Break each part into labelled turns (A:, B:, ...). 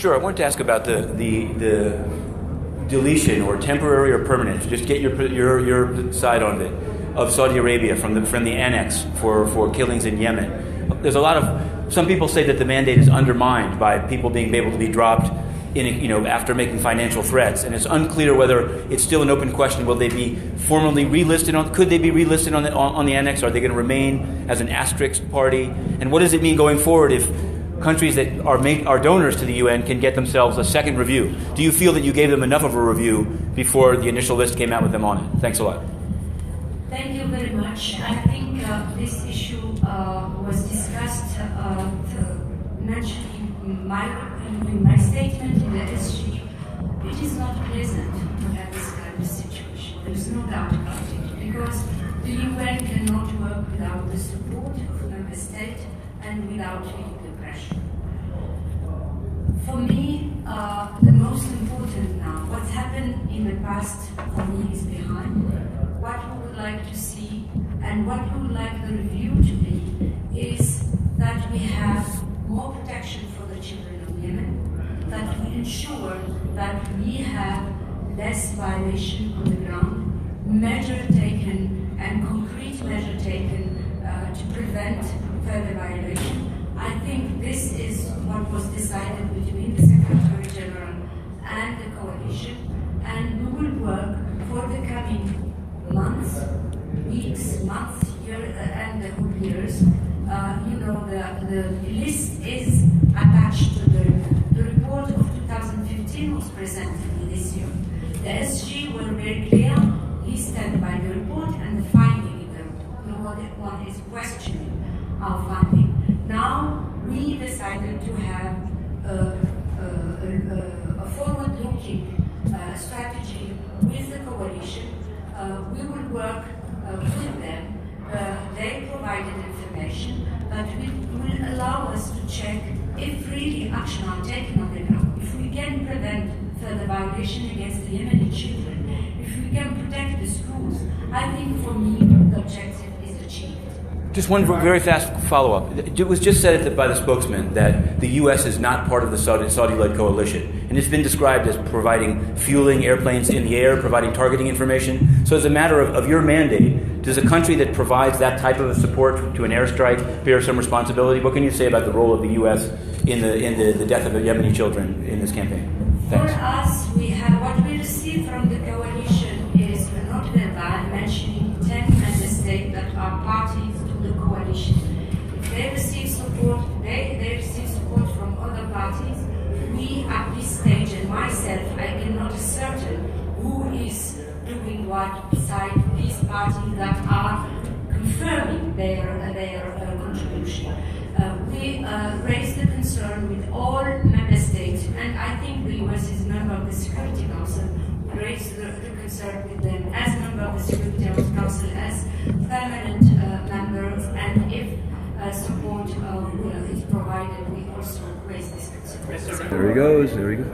A: Sure. I wanted to ask about the deletion, or temporary or permanent. Just get your side on it, of Saudi Arabia from the Annex for killings in Yemen. There's a lot of, some people say that the mandate is undermined by people being able to be dropped after making financial threats, and it's unclear whether it's still an open question. Will they be formally relisted on? Could they be relisted on the Annex? Are they going to remain as an asterisk party? And what does it mean going forward if countries that are donors to the UN can get themselves a second review? Do you feel that you gave them enough of a review before the initial list came out with them on it? Thanks a lot.
B: Thank you very much. I think this issue was discussed, mentioned in my statement in the SG. It is not pleasant to have this kind of situation. There is no doubt about it, because the UN cannot work without the support of the member state and without political pressure. For me, the most important now, what's happened in the past for me is behind. What we would like to see and what we would like the review to be is that we have more protection for the children of Yemen, that we ensure that we have less violation on the ground, measure taken and concrete measure taken to prevent further violation. I think this is what was decided between the Secretary General and the coalition, and we will work for the coming months, weeks, months, and the whole years. The list is attached to the report of 2015 was presented this year. The SG were very clear. He stand by the report and the finding in the report. No one is questioning our finding. Now we decided to have a forward-looking strategy with the coalition. We will work with them. They provided information, but will allow us to check if really action are taken on the ground, if we can prevent further violation against the Yemeni children, if we can protect the schools. I think for me the objective is achieved.
A: Just one very fast follow-up. It was just said by the spokesman that the U.S. is not part of the Saudi-led coalition, and it's been described as providing fueling airplanes in the air, providing targeting information. So as a matter of your mandate, does a country that provides that type of support to an airstrike bear some responsibility? What can you say about the role of the U.S. in the death of the Yemeni children in this campaign? Thanks.
B: For us, what we receive from the coalition is a note verbal mentioning 10 member states that are parties to the coalition. If they receive support, they receive support from other parties. We, at this stage, and myself, I cannot ascertain who is doing what beside these parties that are confirming their contribution. We raised the concern with all member states, and I think the US is a member of the Security Council. We raised the concern with them as member of the Security Council, as permanent members, and if support is provided, we also raise this concern.
A: There he goes. There he goes.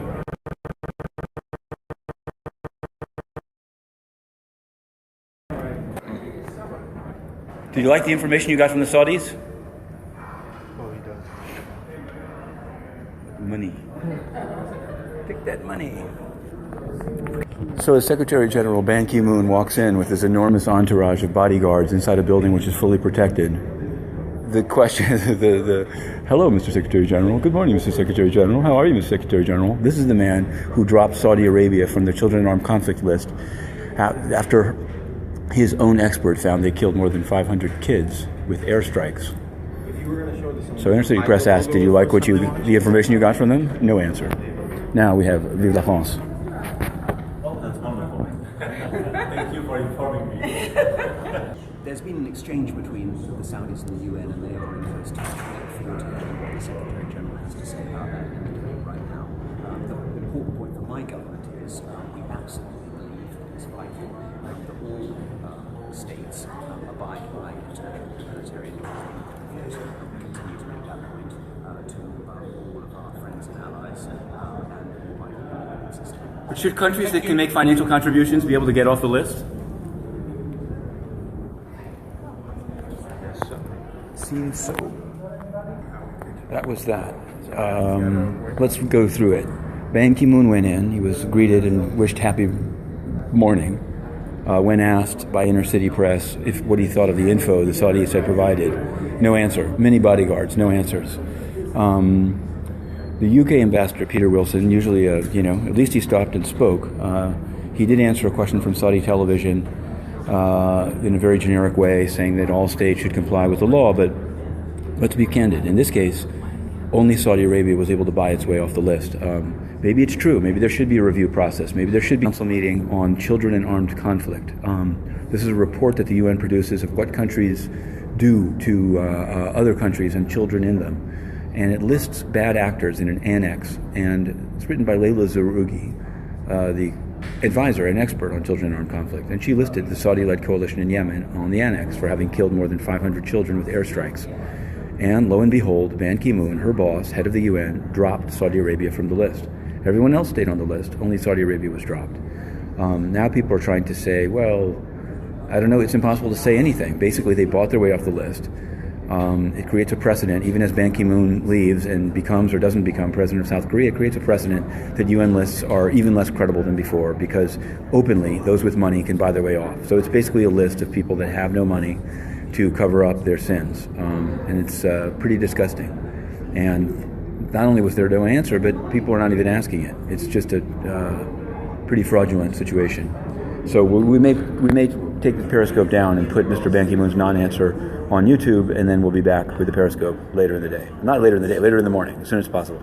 A: Do you like the information you got from the Saudis?
C: Oh, he does.
A: Money. Take that money. So as Secretary General Ban Ki-moon walks in with this enormous entourage of bodyguards inside a building which is fully protected, the question, hello, Mr. Secretary General. Good morning, Mr. Secretary General. How are you, Mr. Secretary General? This is the man who dropped Saudi Arabia from the Children in Armed Conflict list after his own expert found they killed more than 500 kids with airstrikes. So Inner City Press asked, did you like the information you got from them? No answer. Now we have Vive la France.
D: Oh, that's wonderful. Thank you for informing me.
E: There's been an exchange between the Saudis and the UN, and they are interested to look forward to hearing what the Secretary General has to say about that in the debate right now. The important point for my government is we absolutely believe that it's vital that all states abide by international humanitarian law. We continue to make that point to all of our friends and allies and all my system.
A: But should countries that can make financial contributions be able to get off the list?
C: Seems so.
A: That was that. let's go through it. Ban Ki-moon went in. He was greeted and wished happy morning. When asked by inner city press what he thought of the info the Saudis had provided, no answer. Many bodyguards, no answers. The UK ambassador, Peter Wilson, usually, at least he stopped and spoke. He did answer a question from Saudi television in a very generic way, saying that all states should comply with the law. But to be candid, in this case, only Saudi Arabia was able to buy its way off the list. Maybe it's true. Maybe there should be a review process. Maybe there should be a council meeting on children in armed conflict. This is a report that the UN produces of what countries do to other countries and children in them. And it lists bad actors in an annex. And it's written by Layla Zerrougui, the advisor and expert on children in armed conflict. And she listed the Saudi-led coalition in Yemen on the annex for having killed more than 500 children with airstrikes. And lo and behold, Ban Ki-moon, her boss, head of the UN, dropped Saudi Arabia from the list. Everyone else stayed on the list, only Saudi Arabia was dropped. Now people are trying to say, well, I don't know, it's impossible to say anything. Basically, they bought their way off the list. It creates a precedent, even as Ban Ki-moon leaves and becomes or doesn't become president of South Korea, it creates a precedent that UN lists are even less credible than before because openly, those with money can buy their way off. So it's basically a list of people that have no money to cover up their sins. And it's pretty disgusting. And not only was there no answer, but people are not even asking it. It's just a pretty fraudulent situation. So we may take the Periscope down and put Mr. Ban Ki-moon's non-answer on YouTube, and then we'll be back with the Periscope later in the day. Not later in the day, later in the morning, as soon as possible.